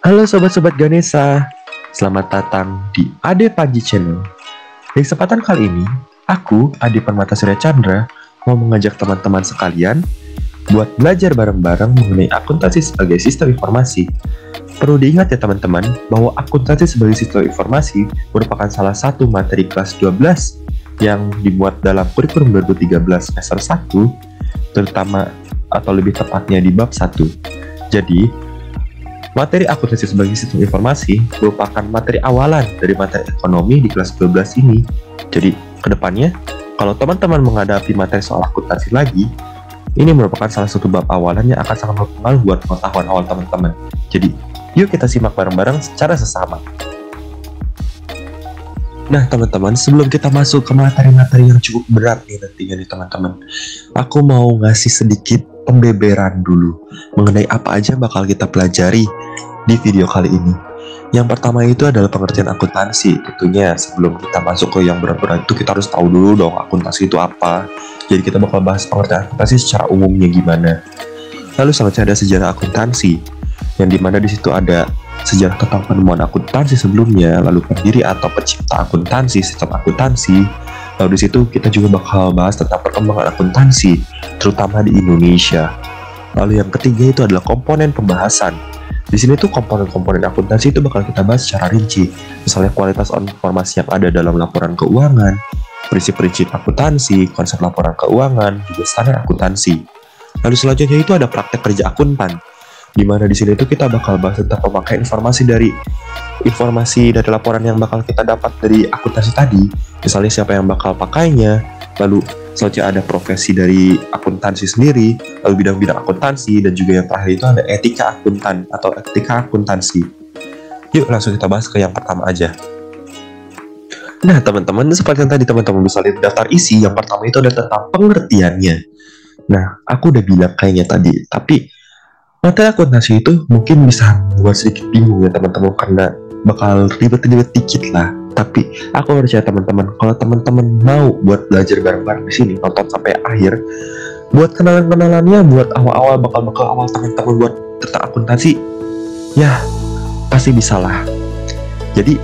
Halo sobat-sobat Ganesha, selamat datang di Ade Pagi Channel. Di kesempatan kali ini, aku, Ade Permata Surya Chandra, mau mengajak teman-teman sekalian buat belajar bareng-bareng mengenai akuntansi sebagai sistem informasi. Perlu diingat ya teman-teman, bahwa akuntansi sebagai sistem informasi merupakan salah satu materi kelas 12 yang dibuat dalam kurikulum 2013 semester 1, terutama atau lebih tepatnya di bab 1. Jadi, materi akuntansi sebagai sistem informasi merupakan materi awalan dari materi ekonomi di kelas 12 ini. Jadi, kedepannya, kalau teman-teman menghadapi materi soal akuntansi lagi, ini merupakan salah satu bab awalan yang akan sangat berpengaruh buat pengetahuan awal teman-teman. Jadi, yuk kita simak bareng-bareng secara sesama. Nah, teman-teman, sebelum kita masuk ke materi-materi yang cukup berat nih nantinya nih teman-teman, aku mau ngasih sedikit pembeberan dulu mengenai apa aja bakal kita pelajari di video kali ini. Yang pertama itu adalah pengertian akuntansi. Tentunya sebelum kita masuk ke yang berat-berat itu kita harus tahu dulu dong akuntansi itu apa. Jadi kita bakal bahas pengertian akuntansi secara umumnya gimana. Lalu selanjutnya ada sejarah akuntansi, yang dimana di situ ada sejarah tentang penemuan akuntansi sebelumnya, lalu pendiri atau pencipta akuntansi, sistem akuntansi. Lalu di situ kita juga bakal bahas tentang perkembangan akuntansi, terutama di Indonesia. Lalu yang ketiga itu adalah komponen pembahasan. Di sini tuh komponen-komponen akuntansi itu bakal kita bahas secara rinci. Misalnya kualitas informasi yang ada dalam laporan keuangan, prinsip-prinsip akuntansi, konsep laporan keuangan, juga standar akuntansi. Lalu selanjutnya itu ada praktek kerja akuntan, di mana di sini tuh kita bakal bahas tentang pemakaian informasi dari laporan yang bakal kita dapat dari akuntansi tadi. Misalnya siapa yang bakal pakainya, lalu selanjutnya ada profesi dari akuntansi sendiri, lalu bidang-bidang akuntansi, dan juga yang terakhir itu ada etika akuntan atau etika akuntansi. Yuk langsung kita bahas ke yang pertama aja. Nah teman-teman, seperti yang tadi teman-teman bisa lihat daftar isi, yang pertama itu ada tentang pengertiannya. Nah, aku udah bilang kayaknya tadi, tapi materi akuntansi itu mungkin bisa buat sedikit bingung ya teman-teman, karena bakal ribet-ribet dikit lah. Tapi aku percaya teman-teman, kalau teman-teman mau buat belajar bareng-bareng di sini, nonton sampai akhir, buat kenalan-kenalannya, buat awal-awal bakal awal teman-teman buat tentang akuntansi, ya pasti bisa lah. Jadi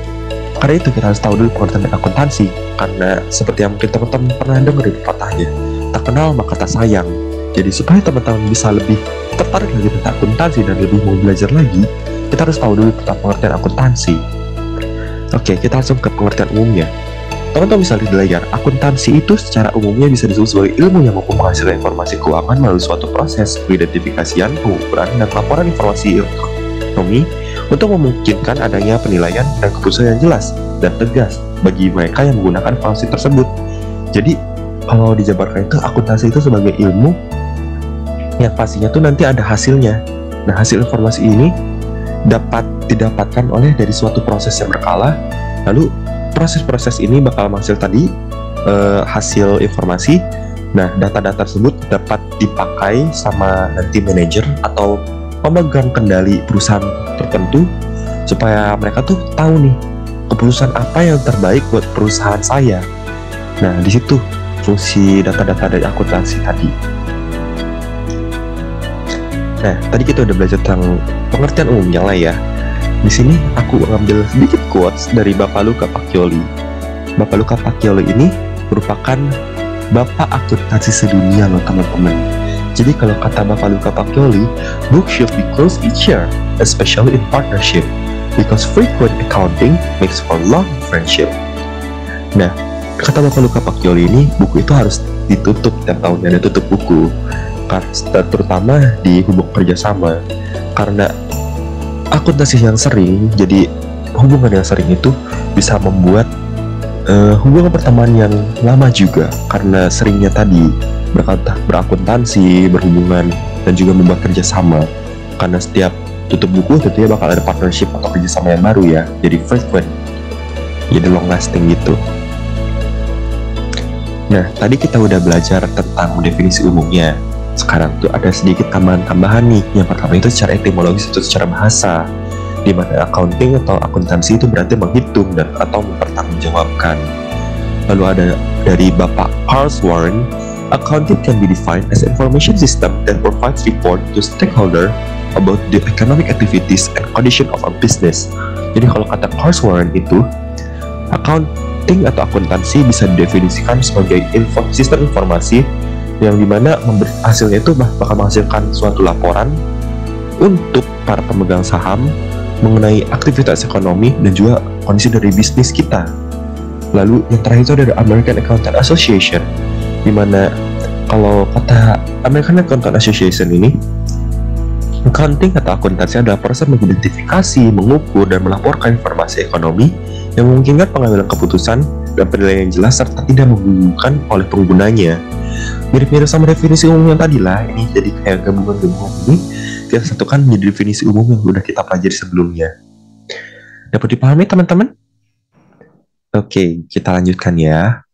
karena itu kita harus tahu dulu pengertian akuntansi, karena seperti yang mungkin teman-teman pernah dengar di patahnya, tak kenal maka tak sayang. Jadi supaya teman-teman bisa lebih tertarik lagi tentang akuntansi dan lebih mau belajar lagi, kita harus tahu dulu tentang pengertian akuntansi. Oke, kita langsung ke pengertian umumnya. Teman-teman bisa lihat di layar, akuntansi itu secara umumnya bisa disebut sebagai ilmu yang mampu menghasilkan informasi keuangan melalui suatu proses pengidentifikasian, pengukuran, dan laporan informasi ekonomi untuk memungkinkan adanya penilaian dan keputusan yang jelas dan tegas bagi mereka yang menggunakan informasi tersebut. Jadi, kalau dijabarkan itu, akuntansi itu sebagai ilmu yang pastinya tuh nanti ada hasilnya. Nah, hasil informasi ini dapat didapatkan oleh dari suatu proses yang berkala. Lalu proses-proses ini bakal menghasil tadi hasil informasi. Nah, data-data tersebut dapat dipakai sama nanti manajer atau pemegang kendali perusahaan tertentu, supaya mereka tuh tahu nih keputusan apa yang terbaik buat perusahaan saya. Nah, di situ fungsi data-data dari akuntansi tadi. Nah, tadi kita udah belajar tentang pengertian umumnya lah ya. Di sini aku ngambil sedikit quotes dari Bapak Luca Pacioli. Bapak Luca Pacioli ini merupakan bapak akuntansi sedunia loh teman-teman. Jadi kalau kata Bapak Luca Pacioli, books should be closed each year, especially in partnership, because frequent accounting makes for long friendship. Nah, kata Bapak Luca Pacioli ini, buku itu harus ditutup tiap tahunnya, ada tutup buku, terutama di hubungan kerjasama, karena akuntansi yang sering, jadi hubungan yang sering itu bisa membuat hubungan pertemanan yang lama juga, karena seringnya tadi berakuntansi, berhubungan, dan juga membuat kerjasama. Karena setiap tutup buku tentunya bakal ada partnership atau kerjasama yang baru ya, jadi frequent, jadi long lasting gitu. Nah, tadi kita udah belajar tentang definisi umumnya. Sekarang tuh ada sedikit tambahan-tambahan nih. Yang pertama itu secara etimologis atau secara bahasa, di mana accounting atau akuntansi itu berarti menghitung dan atau mempertanggungjawabkan. Lalu ada dari Bapak Carl Warren, accounting can be defined as an information system that provides report to stakeholder about the economic activities and condition of a business. Jadi kalau kata Charles Warren itu, accounting atau akuntansi bisa didefinisikan sebagai sistem informasi yang dimana hasilnya itu bakal menghasilkan suatu laporan untuk para pemegang saham mengenai aktivitas ekonomi dan juga kondisi dari bisnis kita. Lalu yang terakhir itu ada American Accountant Association, dimana kalau kata American Accountant Association ini, accounting atau akuntansi adalah proses mengidentifikasi, mengukur, dan melaporkan informasi ekonomi yang memungkinkan pengambilan keputusan dan penilaian yang jelas serta tidak membingungkan oleh penggunanya. Mirip-mirip sama definisi umum yang tadi lah, ini jadi kayak gabungan-gabungan ini kita satukan menjadi definisi umum yang sudah kita pelajari sebelumnya. Dapat dipahami teman-teman? Oke, kita lanjutkan ya.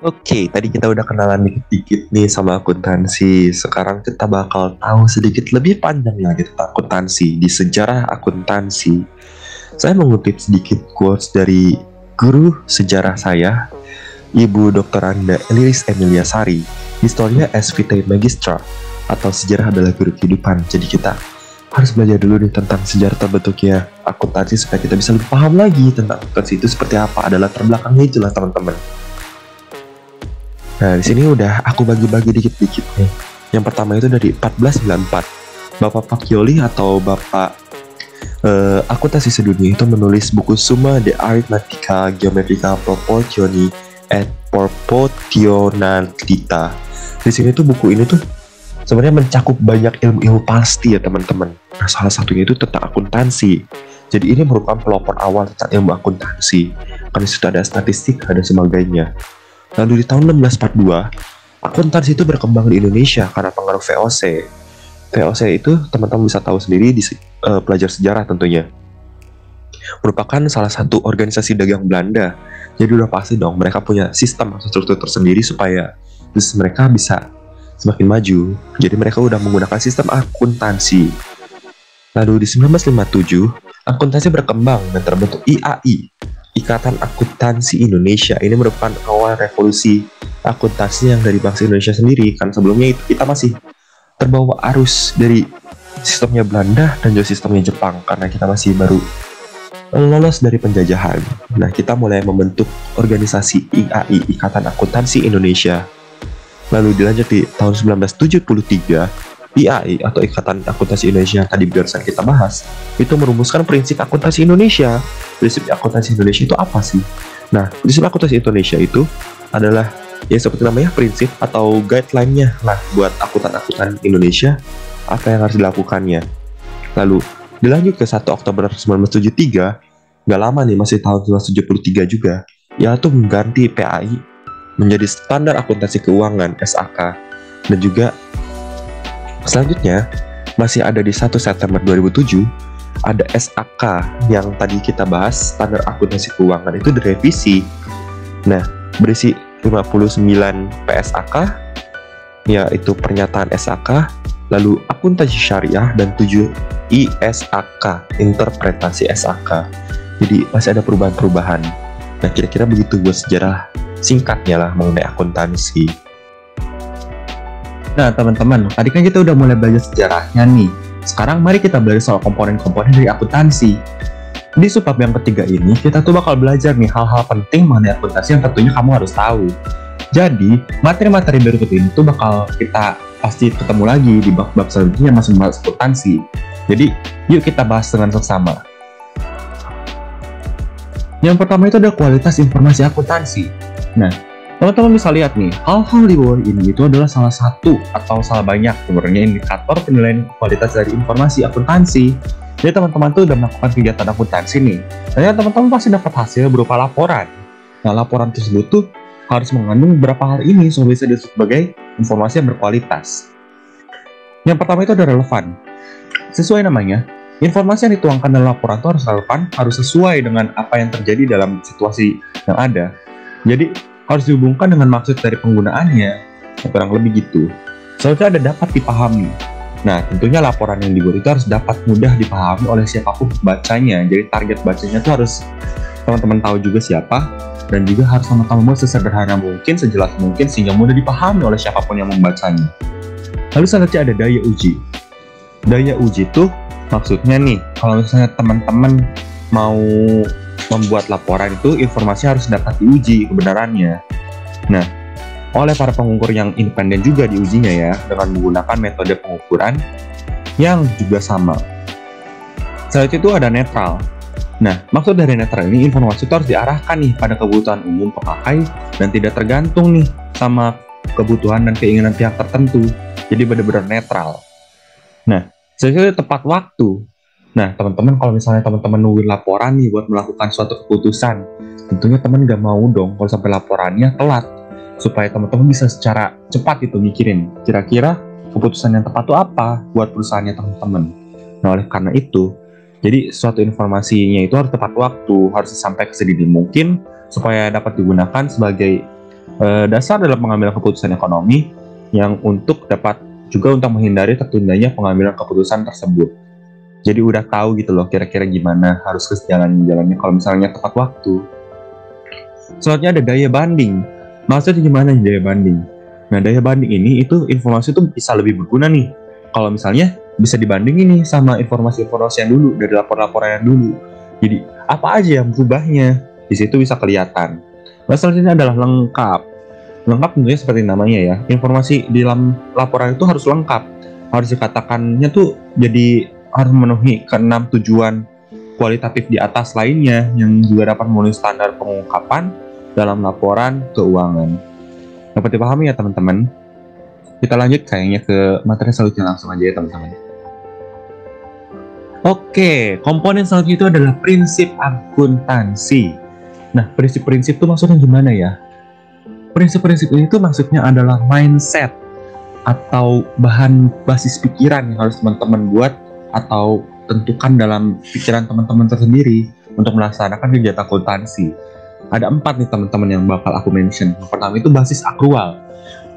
Oke, tadi kita udah kenalan dikit-dikit nih sama akuntansi. Sekarang kita bakal tahu sedikit lebih panjang lagi tentang akuntansi, di sejarah akuntansi. Saya mengutip sedikit quotes dari guru sejarah saya, Ibu Dr. Anda Lilis Emilia Sari, Historia as Vitae Magistra, atau sejarah adalah guru kehidupan. Jadi kita harus belajar dulu nih tentang sejarah terbentuknya akuntansi supaya kita bisa lebih paham lagi tentang akuntansi itu seperti apa, adalah terbelakangnya itulah teman-teman. Nah, di sini udah aku bagi-bagi dikit-dikit nih. Yang pertama itu dari 1494. Bapak Pacioli atau Bapak akuntansi sedunia itu menulis buku Summa de Arithmetica Geometrica Proportioni et Proportionalita. Di sini tuh buku ini tuh sebenarnya mencakup banyak ilmu-ilmu pasti ya teman-teman. Nah, salah satunya itu tentang akuntansi. Jadi ini merupakan pelopor awal tentang ilmu akuntansi. Karena sudah ada statistik, ada sebagainya. Lalu di tahun 1642, akuntansi itu berkembang di Indonesia karena pengaruh VOC. VOC itu teman-teman bisa tahu sendiri di pelajar sejarah tentunya. Merupakan salah satu organisasi dagang Belanda. Jadi udah pasti dong mereka punya sistem atau struktur tersendiri supaya bisnis mereka bisa semakin maju. Jadi mereka udah menggunakan sistem akuntansi. Lalu di 1957, akuntansi berkembang dan terbentuk IAI, Ikatan Akuntansi Indonesia. Ini merupakan awal revolusi akuntansi yang dari bangsa Indonesia sendiri. Kan sebelumnya itu kita masih terbawa arus dari sistemnya Belanda dan juga sistemnya Jepang karena kita masih baru lolos dari penjajahan. Nah, kita mulai membentuk organisasi IAI, Ikatan Akuntansi Indonesia. Lalu dilanjut di tahun 1973, IAI atau Ikatan Akuntansi Indonesia yang tadi barusan kita bahas, itu merumuskan prinsip akuntansi Indonesia. Prinsip akuntansi Indonesia itu apa sih? Nah, prinsip akuntansi Indonesia itu adalah ya seperti namanya prinsip atau guideline-nya lah buat akuntan-akuntan Indonesia apa yang harus dilakukannya. Lalu dilanjut ke 1 Oktober 1973, nggak lama nih, masih tahun 1973 juga, yaitu mengganti PAI menjadi Standar Akuntansi Keuangan (SAK). Dan juga selanjutnya masih ada di 1 September 2007 ada SAK yang tadi kita bahas, Standar Akuntansi Keuangan itu direvisi. Nah, berisi 59 PSAK, yaitu pernyataan SAK, lalu akuntansi syariah, dan 7 ISAK, interpretasi SAK. Jadi masih ada perubahan-perubahan. Nah, kira-kira begitu buat sejarah singkatnya lah mengenai akuntansi. Nah, teman-teman, tadi kan kita udah mulai belajar sejarahnya nih. Sekarang mari kita belajar soal komponen-komponen dari akuntansi. Di subbab yang ketiga ini, kita tuh bakal belajar nih hal-hal penting mengenai akuntansi yang tentunya kamu harus tahu. Jadi, materi-materi berikut ini tuh bakal kita pasti ketemu lagi di bab-bab selanjutnya yang masih membahas akuntansi. Jadi, yuk kita bahas dengan seksama. Yang pertama itu adalah kualitas informasi akuntansi. Nah, teman-teman bisa lihat nih, hal-hal di bawah ini itu adalah salah satu atau salah banyak sebenarnya indikator penilaian kualitas dari informasi akuntansi. Jadi teman-teman tuh udah melakukan kegiatan akuntansi nih. Dan teman-teman pasti dapat hasil berupa laporan. Nah, laporan tersebut tuh harus mengandung beberapa hal ini supaya bisa disebut sebagai informasi yang berkualitas. Yang pertama itu ada relevan. Sesuai namanya, informasi yang dituangkan dalam laporan itu harus relevan, harus sesuai dengan apa yang terjadi dalam situasi yang ada. Jadi harus dihubungkan dengan maksud dari penggunaannya, kurang lebih gitu. Seharusnya ada dapat dipahami. Nah, tentunya laporan yang dibuat itu harus dapat mudah dipahami oleh siapapun bacanya. Jadi target bacanya itu harus teman-teman tahu juga siapa, dan juga harus teman-teman membuat sesederhana mungkin, sejelas mungkin, sehingga mudah dipahami oleh siapapun yang membacanya. Lalu selanjutnya ada daya uji. Daya uji tuh maksudnya nih, kalau misalnya teman-teman mau membuat laporan itu informasi harus dapat diuji kebenarannya. Nah, oleh para pengukur yang independen juga diujinya ya, dengan menggunakan metode pengukuran yang juga sama. Selain itu ada netral. Nah, maksud dari netral ini, informasi itu harus diarahkan nih pada kebutuhan umum pemakai dan tidak tergantung nih sama kebutuhan dan keinginan pihak tertentu. Jadi benar-benar netral. Nah, sesuai tepat waktu. Nah, teman-teman kalau misalnya teman-teman nungguin laporan nih buat melakukan suatu keputusan, tentunya teman gak mau dong kalau sampai laporannya telat. Supaya teman-teman bisa secara cepat itu mikirin, kira-kira keputusan yang tepat itu apa buat perusahaannya teman-teman. Nah, oleh karena itu, jadi suatu informasinya itu harus tepat waktu, harus sampai sedini mungkin supaya dapat digunakan sebagai dasar dalam pengambilan keputusan ekonomi yang untuk dapat juga untuk menghindari tertundanya pengambilan keputusan tersebut. Jadi udah tahu gitu loh kira-kira gimana harus jalannya kalau misalnya tepat waktu. Selanjutnya ada daya banding. Maksudnya gimana nih daya banding? Nah, daya banding ini itu informasi itu bisa lebih berguna nih kalau misalnya bisa dibandingin nih sama informasi-informasi yang dulu dari lapor-laporan yang dulu. Jadi apa aja yang berubahnya di situ bisa kelihatan. Nah, selanjutnya adalah lengkap. Lengkap tentunya seperti namanya ya. Informasi di dalam laporan itu harus lengkap. Harus dikatakannya tuh jadi harus memenuhi keenam tujuan kualitatif di atas lainnya yang juga dapat memenuhi standar pengungkapan dalam laporan keuangan. Dapat dipahami ya teman-teman? Kita lanjut kayaknya ke materi selanjutnya langsung aja ya teman-teman. Oke, komponen selanjutnya itu adalah prinsip akuntansi. Nah, prinsip-prinsip itu maksudnya gimana ya? Prinsip-prinsip ini tuh maksudnya adalah mindset atau bahan basis pikiran yang harus teman-teman buat atau tentukan dalam pikiran teman-teman tersendiri untuk melaksanakan kegiatan akuntansi. Ada 4 nih teman-teman yang bakal aku mention. Yang pertama itu basis akrual.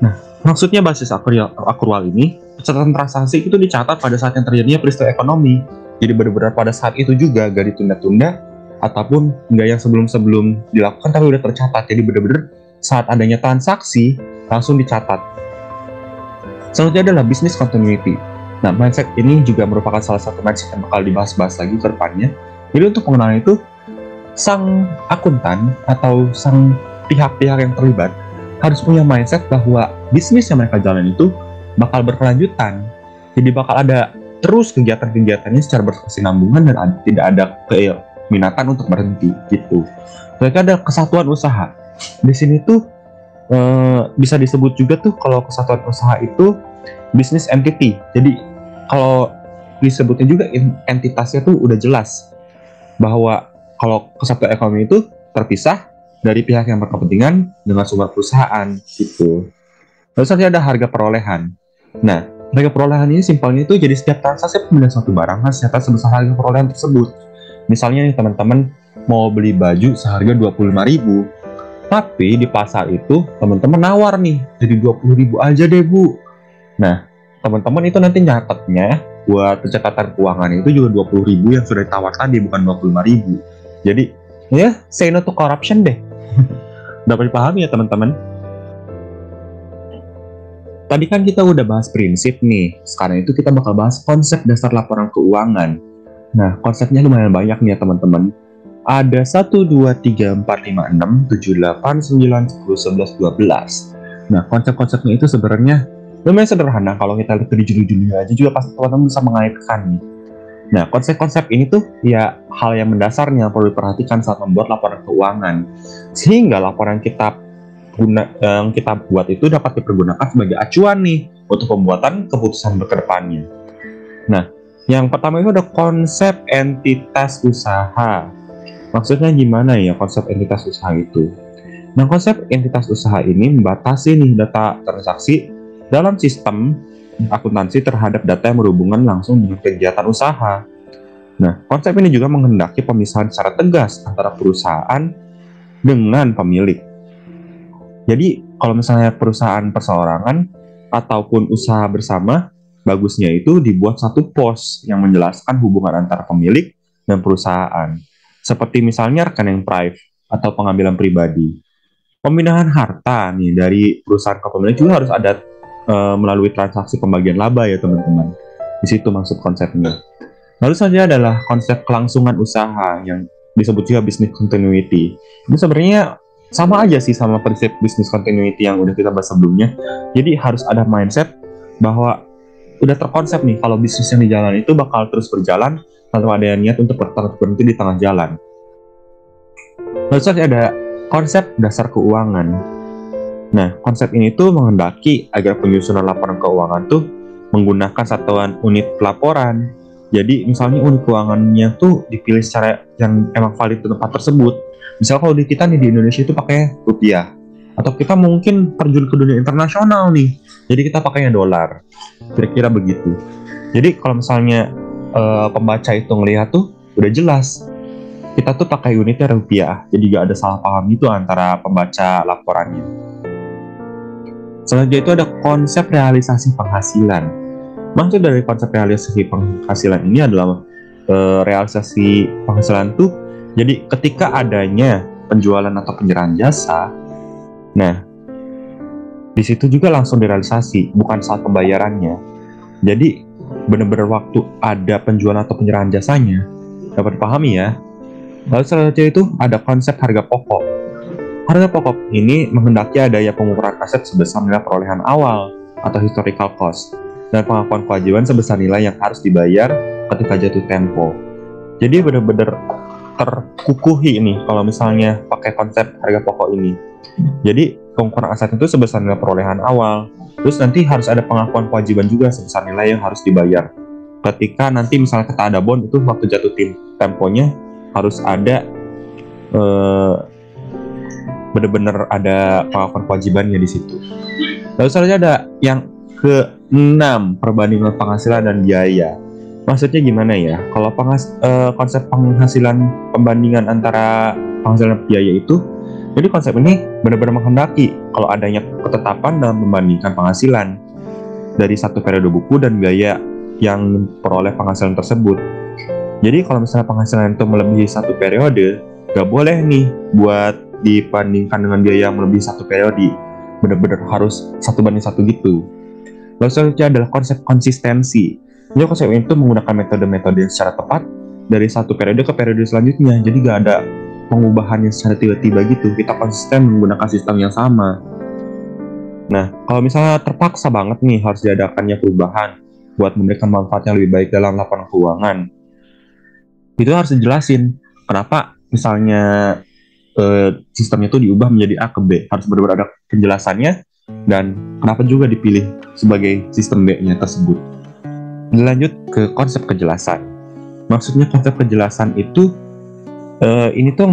Nah, maksudnya basis akrual ini, catatan transaksi itu dicatat pada saat yang terjadinya peristiwa ekonomi. Jadi benar-benar pada saat itu juga gak ditunda-tunda ataupun nggak yang sebelum-sebelum dilakukan tapi udah tercatat. Jadi benar-benar saat adanya transaksi langsung dicatat. Selanjutnya adalah business continuity. Nah, mindset ini juga merupakan salah satu mindset yang bakal dibahas-bahas lagi ke depannya. Jadi untuk pengenalan itu, sang akuntan atau sang pihak-pihak yang terlibat harus punya mindset bahwa bisnis yang mereka jalan itu bakal berkelanjutan. Jadi bakal ada terus kegiatan-kegiatannya secara berkesinambungan dan tidak ada keminatan untuk berhenti gitu. Mereka ada kesatuan usaha. Di sini tuh bisa disebut juga tuh kalau kesatuan usaha itu business entity. Jadi kalau disebutnya juga entitasnya tuh udah jelas bahwa kalau kesatuan ekonomi itu terpisah dari pihak yang berkepentingan dengan sumber perusahaan gitu. Lalu selanjutnya ada harga perolehan. Nah, harga perolehan ini simpelnya itu jadi setiap transaksi pembelian suatu barang harus nyata sebesar harga perolehan tersebut. Misalnya nih teman-teman mau beli baju seharga 25.000, tapi di pasar itu teman-teman nawar nih jadi 20.000 aja deh bu. Nah, teman-teman itu nanti nyatetnya buat pencatatan keuangan itu juga 20.000 yang sudah ditawar tadi, bukan 25.000. Jadi ya say no to corruption deh. Dapat dipahami ya teman-teman? Tadi kan kita udah bahas prinsip nih. Sekarang itu kita bakal bahas konsep dasar laporan keuangan. Nah, konsepnya lumayan banyak nih ya teman-teman. Ada 1, 2, 3, 4, 5, 6, 7, 8, 9, 10, 11, 12. Nah, konsep-konsepnya itu sebenarnya lumayan sederhana. Kalau kita lihat dari judul-judulnya aja juga pasti teman-teman bisa mengaitkan nih. Nah, konsep-konsep ini tuh ya hal yang mendasarnya perlu diperhatikan saat membuat laporan keuangan. Sehingga laporan yang kita buat itu dapat dipergunakan sebagai acuan nih untuk pembuatan keputusan berkedepannya. Nah, yang pertama itu ada konsep entitas usaha. Maksudnya gimana ya konsep entitas usaha itu? Nah, konsep entitas usaha ini membatasi nih data transaksi dalam sistem akuntansi terhadap data yang berhubungan langsung dengan kegiatan usaha. Nah, konsep ini juga menghendaki pemisahan secara tegas antara perusahaan dengan pemilik. Jadi, kalau misalnya perusahaan perseorangan ataupun usaha bersama, bagusnya itu dibuat satu pos yang menjelaskan hubungan antara pemilik dan perusahaan. Seperti misalnya rekening private atau pengambilan pribadi. Pemindahan harta nih dari perusahaan ke pemilik juga harus ada melalui transaksi pembagian laba ya teman-teman. Di situ maksud konsepnya. Lalu selanjutnya adalah konsep kelangsungan usaha yang disebut juga business continuity. Ini sebenarnya sama aja sih sama prinsip business continuity yang udah kita bahas sebelumnya. Jadi harus ada mindset bahwa udah terkonsep nih kalau bisnis yang di jalan itu bakal terus berjalan tanpa ada niat untuk berhenti di tengah jalan. Lalu selanjutnya ada konsep dasar keuangan. Nah, konsep ini tuh menghendaki agar penyusunan laporan keuangan tuh menggunakan satuan unit pelaporan. Jadi misalnya unit keuangannya tuh dipilih secara yang emang valid di tempat tersebut. Misal kalau di kita nih di Indonesia itu pakai rupiah. Atau kita mungkin terjun ke dunia internasional nih. Jadi kita pakainya dolar. Kira-kira begitu. Jadi kalau misalnya pembaca itu ngelihat tuh udah jelas. Kita tuh pakai unitnya rupiah. Jadi gak ada salah paham gitu antara pembaca laporannya. Selanjutnya itu ada konsep realisasi penghasilan. Maksud dari konsep realisasi penghasilan ini adalah realisasi penghasilan tuh jadi ketika adanya penjualan atau penyerahan jasa, nah di situ juga langsung direalisasi, bukan saat pembayarannya. Jadi benar-benar waktu ada penjualan atau penyerahan jasanya dapat dipahami ya. Lalu selanjutnya itu ada konsep harga pokok. Harga pokok ini menghendaki adanya pengukuran aset sebesar nilai perolehan awal atau historical cost dan pengakuan kewajiban sebesar nilai yang harus dibayar ketika jatuh tempo. Jadi benar-benar terkukuhi ini kalau misalnya pakai konsep harga pokok ini. Jadi pengukuran aset itu sebesar nilai perolehan awal, terus nanti harus ada pengakuan kewajiban juga sebesar nilai yang harus dibayar. Ketika nanti misalnya kita ada bond itu waktu jatuh temponya harus ada benar-benar ada pengakuan kewajibannya di situ. Lalu selanjutnya ada yang ke-6, perbandingan penghasilan dan biaya. Maksudnya gimana ya? Kalau konsep penghasilan pembandingan antara penghasilan dan biaya itu, jadi konsep ini benar-benar menghendaki kalau adanya ketetapan dalam membandingkan penghasilan dari satu periode buku dan biaya yang peroleh penghasilan tersebut. Jadi kalau misalnya penghasilan itu melebihi satu periode, gak boleh nih buat dibandingkan dengan biaya yang melebihi satu periode. Benar-benar harus 1:1 gitu. Lalu selanjutnya adalah konsep konsistensi. Jadi konsep itu menggunakan metode-metode yang secara tepat dari satu periode ke periode selanjutnya. Jadi gak ada pengubahan yang secara tiba-tiba gitu. Kita konsisten menggunakan sistem yang sama. Nah, kalau misalnya terpaksa banget nih harus diadakannya perubahan buat memberikan manfaat yang lebih baik dalam laporan keuangan, itu harus dijelasin kenapa misalnya sistemnya itu diubah menjadi A ke B. Harus benar-benar ada penjelasannya dan kenapa juga dipilih sebagai sistem B-nya tersebut. Lanjut ke konsep kejelasan. Maksudnya konsep kejelasan itu ini tuh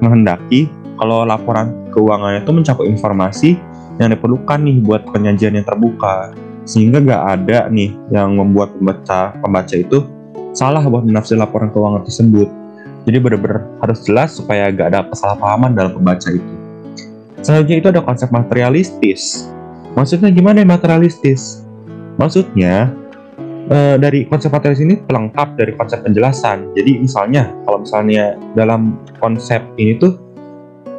menghendaki kalau laporan keuangan itu mencakup informasi yang diperlukan nih buat penyajian yang terbuka, sehingga gak ada nih yang membuat pembaca itu salah buat menafsir laporan keuangan tersebut. Jadi benar-benar harus jelas supaya gak ada kesalahpahaman dalam pembaca itu. Selanjutnya itu ada konsep materialistis. Maksudnya gimana ya materialistis? Maksudnya dari konsep materialistis ini pelengkap dari konsep penjelasan. Jadi misalnya kalau misalnya dalam konsep ini tuh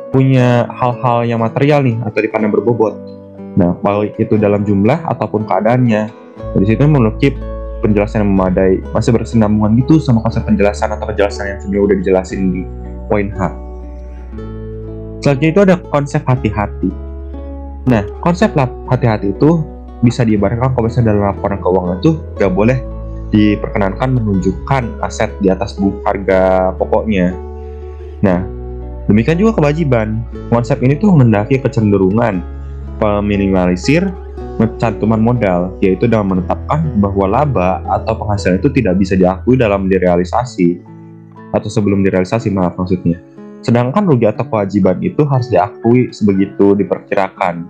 punya hal-hal yang material nih atau dipandang berbobot. Nah, baik itu dalam jumlah ataupun keadaannya. Dari situ memiliki penjelasan yang memadai, masih berkesinambungan gitu sama konsep penjelasan atau penjelasan yang sebenarnya udah dijelasin di poin H. Selanjutnya itu ada konsep hati-hati. Nah, konsep hati-hati itu bisa diibaratkan kalau misalnya dalam laporan keuangan itu gak boleh diperkenankan menunjukkan aset di atas harga pokoknya. Nah, demikian juga kewajiban. Konsep ini tuh mendaki kecenderungan meminimalisir cantuman modal, yaitu dalam menetapkan bahwa laba atau penghasilan itu tidak bisa diakui dalam direalisasi atau sebelum direalisasi, maksudnya. Sedangkan rugi atau kewajiban itu harus diakui sebegitu diperkirakan.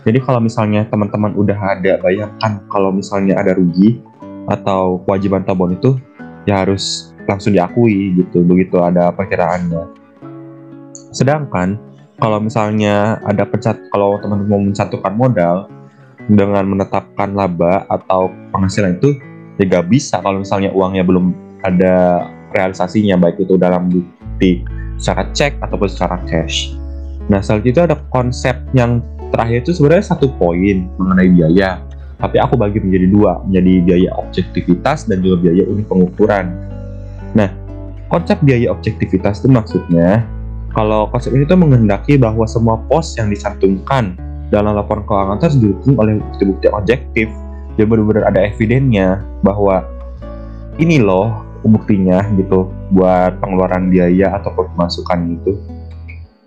Jadi kalau misalnya teman-teman udah ada, bayangkan kalau misalnya ada rugi atau kewajiban tabungan itu ya harus langsung diakui gitu, begitu ada perkiraannya. Sedangkan kalau misalnya ada kalau teman-teman mau mencantumkan modal dengan menetapkan laba atau penghasilan itu ya gak bisa kalau misalnya uangnya belum ada realisasinya, baik itu dalam bukti secara cek ataupun secara cash. Nah, selanjutnya itu ada konsep yang terakhir itu sebenarnya satu poin mengenai biaya. Tapi aku bagi menjadi dua, menjadi biaya objektivitas dan juga biaya unit pengukuran. Nah, konsep biaya objektivitas itu maksudnya, kalau konsep ini tuh menghendaki bahwa semua pos yang dicantumkan dalam laporan keuangan itu harus didukung oleh bukti-bukti objektif. Jadi benar-benar ada evidennya bahwa ini loh buktinya gitu buat pengeluaran biaya ataupun pemasukan gitu.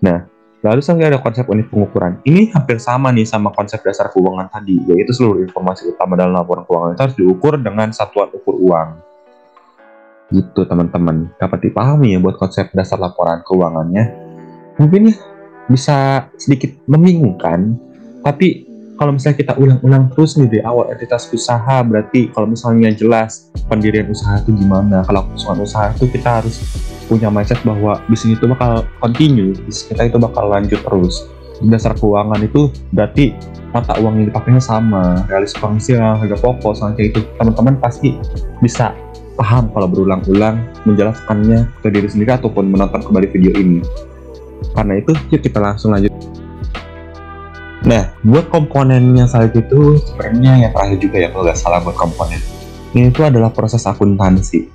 Nah, lalu selanjutnya ada konsep unit pengukuran. Ini hampir sama nih sama konsep dasar keuangan tadi, yaitu seluruh informasi utama dalam laporan keuangan itu harus diukur dengan satuan ukur uang. Gitu teman-teman, dapat dipahami ya buat konsep dasar laporan keuangannya. Mungkin ya bisa sedikit membingungkan, tapi kalau misalnya kita ulang-ulang terus nih dari awal entitas usaha, berarti kalau misalnya jelas pendirian usaha itu gimana, kalau kelangsungan usaha itu kita harus punya mindset bahwa bisnis itu bakal continue, bisnis kita itu bakal lanjut terus. Dasar keuangan itu berarti mata uang yang dipakainya sama, realisasi penghasilan, harga pokok, selanjutnya itu teman-teman pasti bisa paham kalau berulang-ulang menjelaskannya ke diri sendiri ataupun menonton kembali video ini. Karena itu, yuk kita langsung lanjut. Nah, buat komponennya saat itu sebenarnya yang terakhir juga ya kalau nggak salah buat komponen. Ini itu adalah proses akuntansi.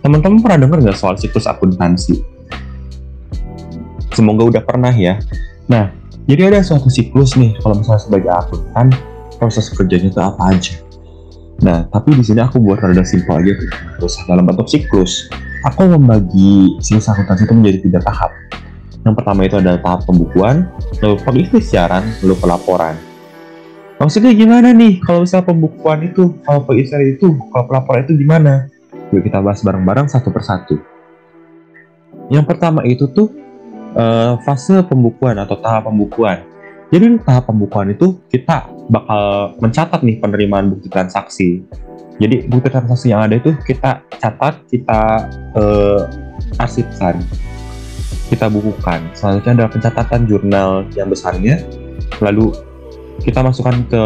Teman-teman pernah dengar nggak soal siklus akuntansi? Semoga udah pernah ya. Nah, jadi ada suatu siklus nih kalau misalnya sebagai akuntan, proses kerjanya itu apa aja. Nah, tapi di sini aku buat rada simpel aja tuh. Terus dalam bentuk siklus, aku membagi siklus akuntansi itu menjadi 3 tahap. Yang pertama itu adalah tahap pembukuan, lalu pengikhtiaran, lalu pelaporan. Maksudnya gimana nih kalau misalnya pembukuan itu, kalau pengikhtiaran itu, kalau pelaporan itu gimana? Yuk kita bahas bareng-bareng satu persatu. Yang pertama itu tuh fase pembukuan atau tahap pembukuan. Jadi tahap pembukuan itu kita bakal mencatat nih penerimaan bukti transaksi. Jadi bukti transaksi yang ada itu kita catat, kita arsipkan, kita bukukan. Selanjutnya adalah pencatatan jurnal yang besarnya, lalu kita masukkan ke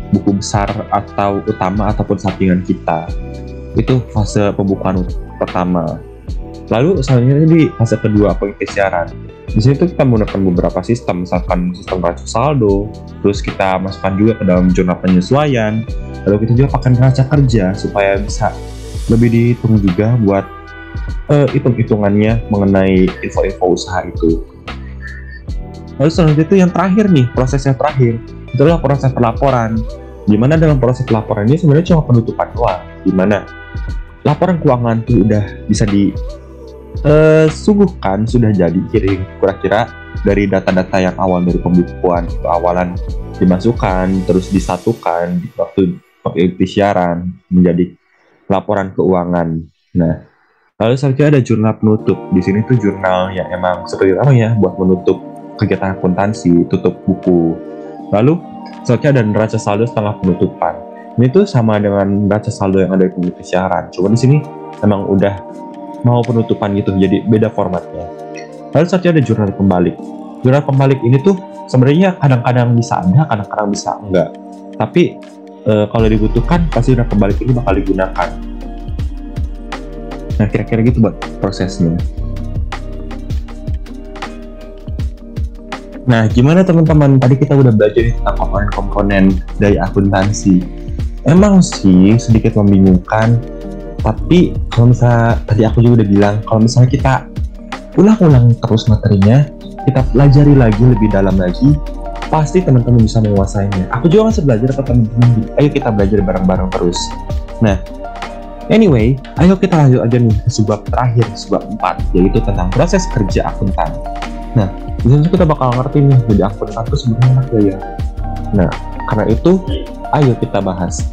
buku besar atau utama ataupun sampingan kita. Itu fase pembukuan pertama. Lalu selanjutnya di fase kedua, pengikhtiaran. Di sini tuh kita menggunakan beberapa sistem, misalkan sistem neraca saldo, terus kita masukkan juga ke dalam jurnal penyesuaian, lalu kita juga pakai neraca kerja supaya bisa lebih dihitung juga buat hitung-hitungannya mengenai info-info usaha itu. Lalu selanjutnya itu yang terakhir nih, proses yang terakhir, itu adalah proses pelaporan. Dimana dalam proses pelaporan ini sebenarnya cuma penutupan doang, dimana laporan keuangan itu udah bisa disuguhkan, sudah jadi kira-kira dari data-data yang awal dari pembukuan ke awalan dimasukkan, terus disatukan di waktu pengikhtiaran menjadi laporan keuangan. Nah, lalu selanjutnya ada jurnal penutup. Di sini tuh jurnal yang emang seperti apa ya buat menutup kegiatan akuntansi, tutup buku. Lalu selanjutnya ada neraca saldo setelah penutupan. Ini tuh sama dengan neraca saldo yang ada di pengikhtiaran. Cuma di sini emang udah mau penutupan gitu, jadi beda formatnya. Lalu selanjutnya ada jurnal pembalik. Jurnal pembalik ini tuh sebenarnya kadang-kadang bisa ada, kadang-kadang bisa enggak. Tapi kalau dibutuhkan pasti jurnal pembalik ini bakal digunakan. Nah, kira-kira gitu buat prosesnya. Nah, gimana teman-teman? Tadi kita udah belajar tentang komponen-komponen dari akuntansi. Emang sih sedikit membingungkan, tapi kalau misalnya tadi aku juga udah bilang, kalau misalnya kita ulang-ulang terus materinya, kita pelajari lagi lebih dalam lagi, pasti teman-teman bisa menguasainya. Aku juga masih belajar ke teman-teman. Ayo kita belajar bareng-bareng terus. Nah, anyway, ayo kita lanjut aja nih ke sebab terakhir, sebab 4, yaitu tentang proses kerja akuntan. Nah, di sini kita bakal ngerti nih, jadi akuntan itu sebenarnya apa ya. Nah, karena itu, ayo kita bahas.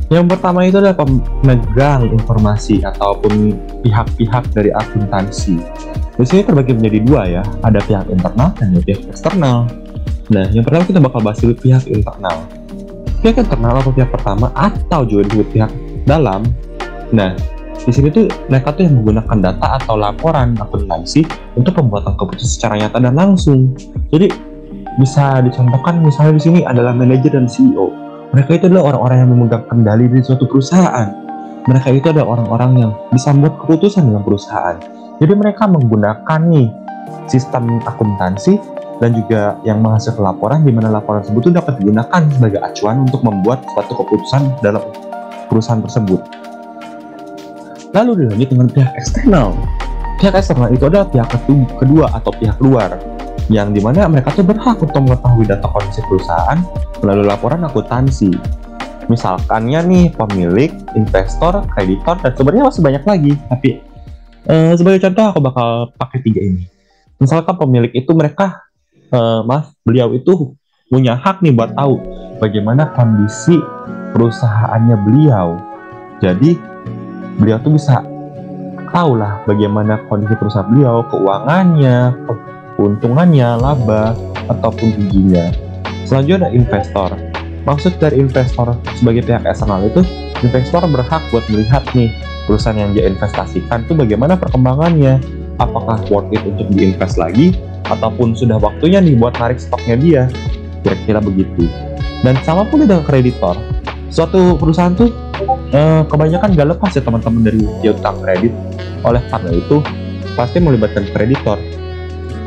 Yang pertama itu adalah pemegang informasi ataupun pihak-pihak dari akuntansi. Di sini terbagi menjadi 2 ya, ada pihak internal dan pihak eksternal. Nah, yang pertama kita bakal bahas dulu pihak internal. Pihak internal atau pihak pertama atau juga disebut pihak dalam. Nah, di sini tuh mereka tuh yang menggunakan data atau laporan akuntansi untuk pembuatan keputusan secara nyata dan langsung. Jadi bisa dicontohkan misalnya di sini adalah manajer dan CEO. Mereka itu adalah orang-orang yang memegang kendali di suatu perusahaan. Mereka itu adalah orang-orang yang bisa membuat keputusan dengan perusahaan. Jadi mereka menggunakan nih sistem akuntansi dan juga yang menghasilkan laporan, di mana laporan tersebut dapat digunakan sebagai acuan untuk membuat suatu keputusan dalam perusahaan tersebut. Lalu dilanjut dengan pihak eksternal. Pihak eksternal itu adalah pihak kedua atau pihak luar, yang dimana mereka tuh berhak untuk mengetahui data kondisi perusahaan melalui laporan akuntansi. Misalkannya nih pemilik, investor, kreditor, dan sebenarnya masih banyak lagi. Tapi sebagai contoh aku bakal pakai 3 ini. Misalkan pemilik itu beliau itu punya hak nih buat tahu bagaimana kondisi perusahaannya beliau. Jadi beliau tuh bisa tahu lah bagaimana kondisi perusahaan beliau, keuangannya, keuntungannya, laba, ataupun ruginya. Selanjutnya ada investor. Maksud dari investor sebagai pihak eksternal itu, investor berhak buat melihat nih perusahaan yang dia investasikan itu bagaimana perkembangannya, apakah worth it untuk diinvest lagi, ataupun sudah waktunya nih buat narik stoknya dia, kira-kira begitu. Dan sama pun dengan kreditor. Suatu perusahaan tuh kebanyakan gak lepas ya teman-teman dari piutang kredit. Oleh karena itu pasti melibatkan kreditor,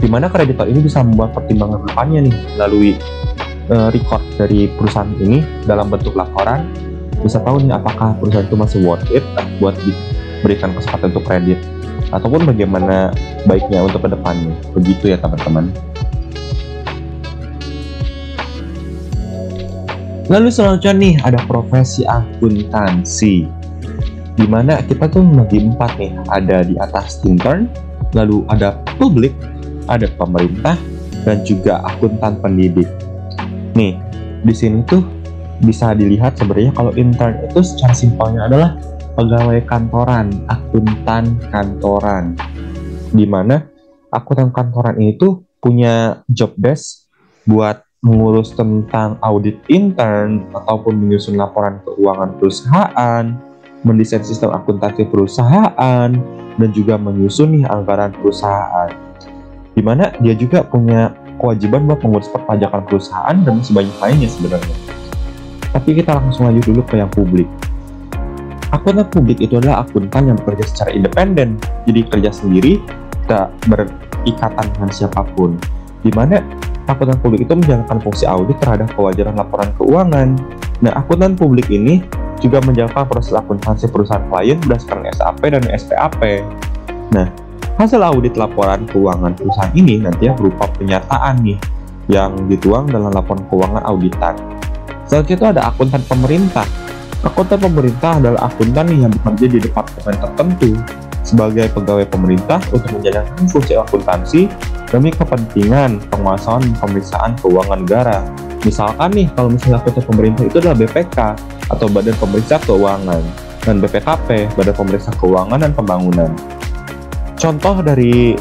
dimana kreditor ini bisa membuat pertimbangan depannya nih melalui record dari perusahaan ini dalam bentuk laporan, bisa tahu nih apakah perusahaan itu masih worth it buat diberikan kesempatan untuk kredit, ataupun bagaimana baiknya untuk kedepannya. Begitu ya teman-teman. Lalu selanjutnya nih ada profesi akuntansi, dimana kita tuh membagi 4 nih, ada di atas intern, lalu ada publik, ada pemerintah, dan juga akuntan pendidik. Nih, di sini tuh bisa dilihat sebenarnya kalau intern itu secara simpelnya adalah pegawai kantoran, akuntan kantoran. Dimana akuntan kantoran ini tuh punya job desk buat mengurus tentang audit intern ataupun menyusun laporan keuangan perusahaan, mendesain sistem akuntansi perusahaan, dan juga menyusun nih anggaran perusahaan. Dimana dia juga punya kewajiban buat mengurus perpajakan perusahaan dan masih banyak lainnya sebenarnya. Tapi kita langsung lanjut dulu ke yang publik. Akuntan publik itu adalah akuntan yang bekerja secara independen, jadi kerja sendiri, tidak berikatan dengan siapapun. Dimana akuntan publik itu menjalankan fungsi audit terhadap kewajaran laporan keuangan. Nah, akuntan publik ini juga menjalankan proses akuntansi perusahaan klien berdasarkan SAP dan SPAP. Nah, hasil audit laporan keuangan perusahaan ini nantinya berupa pernyataan nih yang dituang dalam laporan keuangan auditan. Selanjutnya itu ada akuntan pemerintah. Akuntan pemerintah adalah akuntan yang bekerja di departemen tertentu sebagai pegawai pemerintah untuk menjalankan fungsi akuntansi demi kepentingan penguasaan pemeriksaan keuangan negara. Misalkan nih, kalau misalnya akuntan pemerintah itu adalah BPK atau Badan Pemeriksa Keuangan, dan BPKP, Badan Pemeriksa Keuangan dan Pembangunan. Contoh dari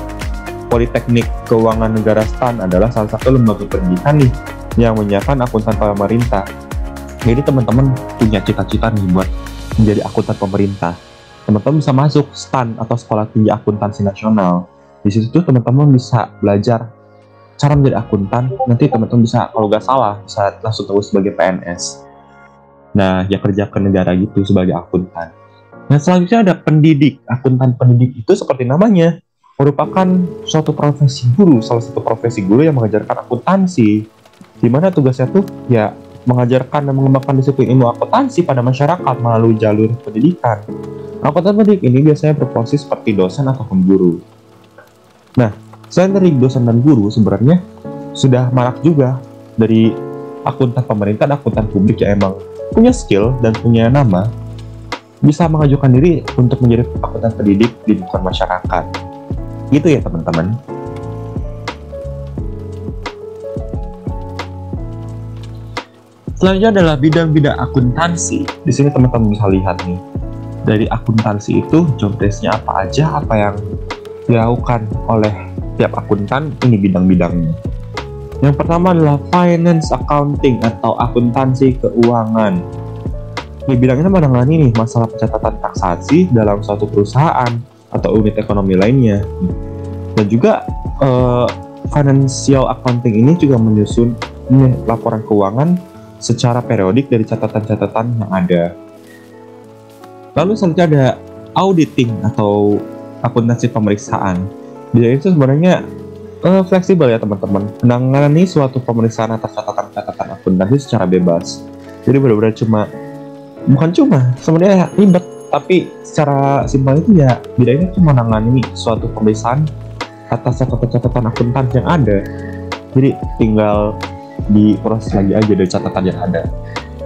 Politeknik Keuangan Negara STAN adalah salah satu lembaga pendidikan nih yang menyiapkan akuntan pemerintah. Jadi teman-teman punya cita-cita nih buat menjadi akuntan pemerintah, teman-teman bisa masuk STAN atau Sekolah Tinggi Akuntansi Nasional. Di situ tuh teman-teman bisa belajar cara menjadi akuntan. Nanti teman-teman bisa, kalau nggak salah, bisa langsung terus sebagai PNS. Nah, ya kerja ke negara gitu sebagai akuntan. Nah, selanjutnya ada pendidik. Akuntan pendidik itu seperti namanya, merupakan suatu profesi guru, salah satu profesi guru yang mengajarkan akuntansi, di mana tugasnya tuh ya mengajarkan dan mengembangkan disiplin ilmu akuntansi pada masyarakat melalui jalur pendidikan. Akuntan pendidik ini biasanya berprofesi seperti dosen ataupun guru. Nah, selain dari dosen dan guru, sebenarnya sudah marak juga dari akuntan pemerintah dan akuntan publik yang emang punya skill dan punya nama, bisa mengajukan diri untuk menjadi akuntan pendidik di lingkungan masyarakat. Gitu ya teman-teman. Selanjutnya adalah bidang-bidang akuntansi. Di sini teman-teman bisa lihat nih, dari akuntansi itu job desk-nya apa aja, apa yang dilakukan oleh tiap akuntan, ini bidang-bidangnya. Yang pertama adalah finance accounting atau akuntansi keuangan. Di bidang ini menangani nih masalah pencatatan transaksi dalam suatu perusahaan atau unit ekonomi lainnya. Dan juga financial accounting ini juga menyusun laporan keuangan secara periodik dari catatan-catatan yang ada. Lalu selanjutnya ada auditing atau akuntansi pemeriksaan. Bidang itu sebenarnya fleksibel ya teman-teman, menangani suatu pemeriksaan atas catatan akuntansi secara bebas. Jadi benar-benar bukan cuma sebenarnya ribet, tapi secara simpel itu ya bedanya cuma menangani suatu pemeriksaan atas catatan akuntansi yang ada. Jadi tinggal diproses lagi aja dari catatan yang ada.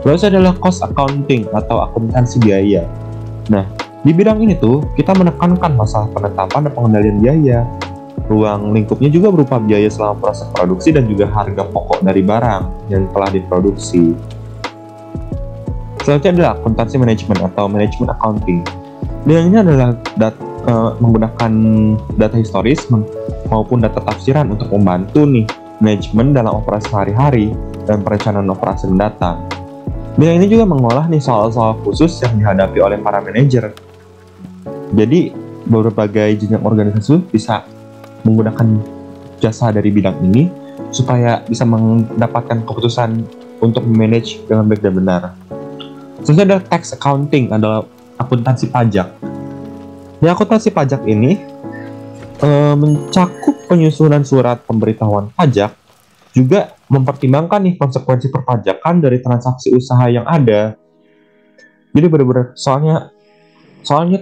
Lalu adalah cost accounting atau akuntansi biaya. Nah, di bidang ini tuh kita menekankan masalah penetapan dan pengendalian biaya. Ruang lingkupnya juga berupa biaya selama proses produksi dan juga harga pokok dari barang yang telah diproduksi. Selanjutnya adalah akuntansi manajemen atau manajemen accounting. Bidang ini adalah menggunakan data historis maupun data tafsiran untuk membantu nih manajemen dalam operasi sehari-hari dan perencanaan operasi mendatang. Bidang ini juga mengolah nih soal-soal khusus yang dihadapi oleh para manajer. Jadi berbagai jenjang organisasi bisa menggunakan jasa dari bidang ini supaya bisa mendapatkan keputusan untuk manage dengan baik dan benar. Selanjutnya ada tax accounting, adalah akuntansi pajak. Di akuntansi pajak ini mencakup penyusunan surat pemberitahuan pajak, juga mempertimbangkan nih konsekuensi perpajakan dari transaksi usaha yang ada. Jadi benar-benar soalnya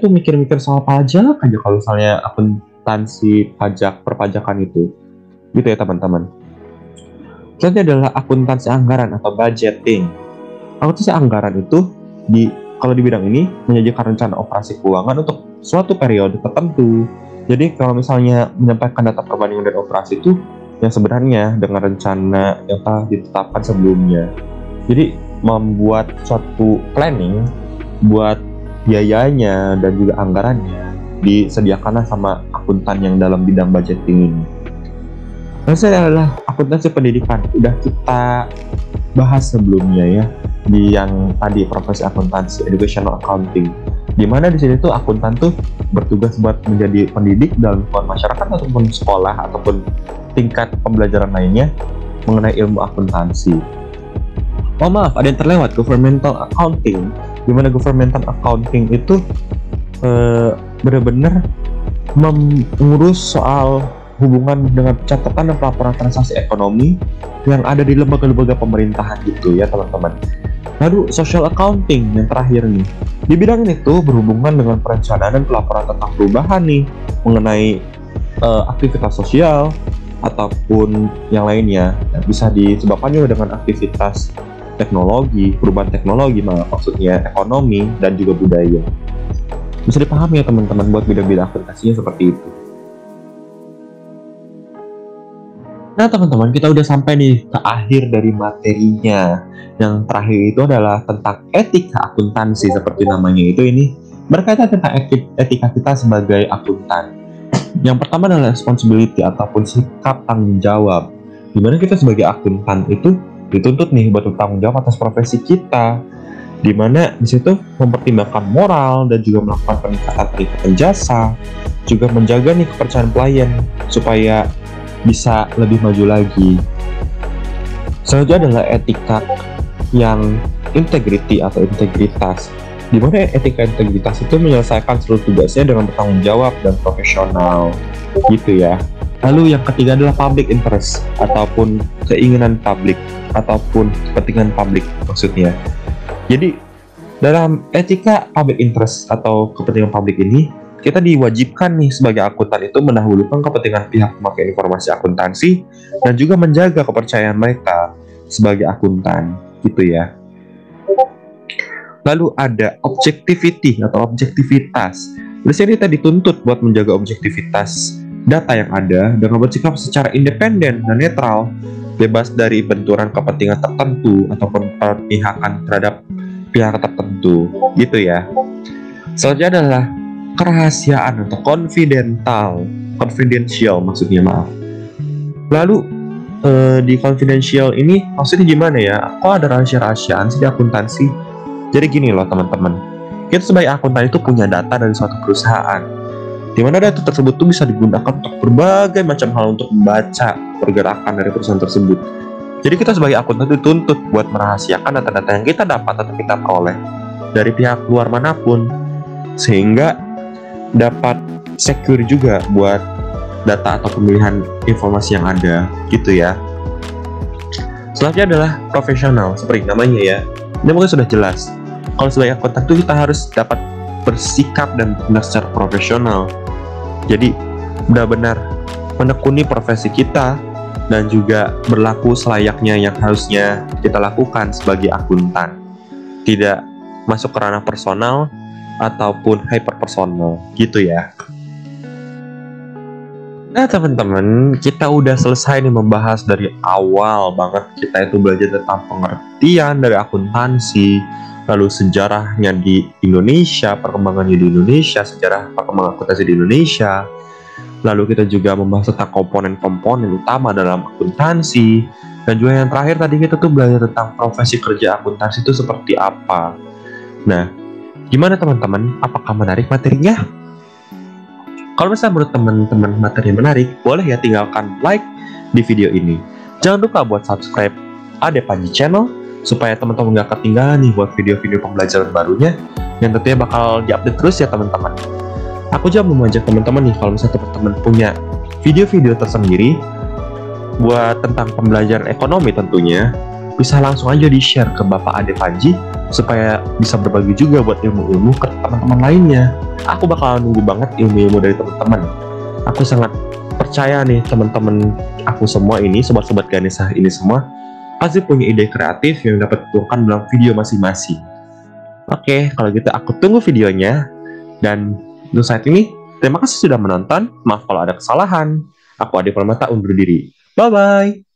tuh mikir-mikir soal pajak aja kalau misalnya akuntansi pajak perpajakan itu, gitu ya teman-teman. Selanjutnya adalah akuntansi anggaran atau budgeting. Akuntansi anggaran itu kalau di bidang ini menyajikan rencana operasi keuangan untuk suatu periode tertentu. Jadi kalau misalnya menyampaikan data perbandingan dan operasi itu yang sebenarnya dengan rencana yang telah ditetapkan sebelumnya. Jadi membuat suatu planning buat biayanya dan juga anggarannya disediakanlah sama akuntan yang dalam bidang budgeting ini. Lalu adalah akuntansi pendidikan. Udah kita bahas sebelumnya ya di yang tadi profesi akuntansi educational accounting, di mana di sini tuh akuntan tuh bertugas buat menjadi pendidik dalam lingkungan masyarakat ataupun sekolah ataupun tingkat pembelajaran lainnya mengenai ilmu akuntansi. Oh maaf, ada yang terlewat, governmental accounting, di mana governmental accounting itu benar-benar mengurus soal hubungan dengan catatan dan pelaporan transaksi ekonomi yang ada di lembaga-lembaga pemerintahan gitu ya teman-teman. Lalu social accounting yang terakhir nih, di bidang ini tuh berhubungan dengan perencanaan dan pelaporan tentang perubahan nih mengenai aktivitas sosial ataupun yang lainnya yang bisa disebabkan juga dengan aktivitas teknologi, perubahan teknologi maksudnya ekonomi dan juga budaya. Bisa dipahami ya teman-teman buat bidang-bidang akuntansinya seperti itu. Nah teman-teman, kita udah sampai nih ke akhir dari materinya. Yang terakhir itu adalah tentang etika akuntansi seperti namanya itu, ini berkaitan tentang etika kita sebagai akuntan. Yang pertama adalah responsibility ataupun sikap tanggung jawab, dimana kita sebagai akuntan itu dituntut nih buat bertanggung jawab atas profesi kita, dimana disitu mempertimbangkan moral dan juga melakukan peningkatan jasa, juga menjaga nih kepercayaan klien supaya bisa lebih maju lagi. Selanjutnya adalah etika yang integrity atau integritas, di mana etika integritas itu menyelesaikan seluruh tugasnya dengan bertanggung jawab dan profesional, gitu ya. Lalu yang ketiga adalah public interest ataupun keinginan publik ataupun kepentingan publik maksudnya. Jadi dalam etika public interest atau kepentingan publik ini, kita diwajibkan nih sebagai akuntan itu mendahulukan kepentingan pihak pemakai informasi akuntansi dan juga menjaga kepercayaan mereka sebagai akuntan, gitu ya. Lalu ada objectivity atau objektivitas. Di sini kita dituntut buat menjaga objektivitas data yang ada dengan bersikap secara independen dan netral, bebas dari benturan kepentingan tertentu ataupun perpihakan terhadap pihak tertentu, gitu ya. Selanjutnya adalah kerahasiaan atau confidential maksudnya, maaf. Lalu di confidential ini maksudnya gimana ya? Kok ada rahasia-rahasiaan sih di akuntansi? Jadi gini loh teman-teman, kita sebagai akuntan itu punya data dari suatu perusahaan, di mana data tersebut tuh bisa digunakan untuk berbagai macam hal untuk membaca pergerakan dari perusahaan tersebut. Jadi kita sebagai akuntan dituntut buat merahasiakan data-data yang kita dapat atau kita peroleh dari pihak luar manapun, sehingga dapat secure juga buat data atau pemilihan informasi yang ada gitu ya. Selanjutnya adalah profesional, seperti namanya ya. Ini mungkin sudah jelas. Kalau sebagai akuntan itu kita harus dapat bersikap dan benar secara profesional. Jadi benar-benar menekuni profesi kita dan juga berlaku selayaknya yang harusnya kita lakukan sebagai akuntan. Tidak masuk ke ranah personal ataupun hyperpersonal gitu ya. Nah teman-teman, kita udah selesai nih membahas dari awal banget kita itu belajar tentang pengertian dari akuntansi, lalu sejarahnya di Indonesia, perkembangannya di Indonesia, sejarah perkembangan akuntansi di Indonesia. Lalu kita juga membahas tentang komponen-komponen utama dalam akuntansi. Dan juga yang terakhir tadi kita tuh belajar tentang profesi kerja akuntansi itu seperti apa. Nah, gimana teman-teman? Apakah menarik materinya? Kalau misalnya menurut teman-teman materi menarik, boleh ya tinggalkan like di video ini. Jangan lupa buat subscribe Ade Panji Channel, supaya teman-teman gak ketinggalan nih buat video-video pembelajaran barunya, yang tentunya bakal diupdate terus ya teman-teman. Aku juga mau mengajak teman-teman nih, kalau misalnya teman-teman punya video-video tersendiri buat tentang pembelajaran ekonomi tentunya, bisa langsung aja di-share ke Bapak Ade Panji, supaya bisa berbagi juga buat ilmu-ilmu ke teman-teman lainnya. Aku bakal nunggu banget ilmu-ilmu dari teman-teman. Aku sangat percaya nih teman-teman aku semua ini, sobat-sobat Ganesha ini semua, pasti punya ide kreatif yang dapat dituangkan dalam video masing-masing. Oke, kalau gitu aku tunggu videonya. Dan untuk saat ini, terima kasih sudah menonton. Maaf kalau ada kesalahan. Aku Ade Permata undur diri. Bye-bye.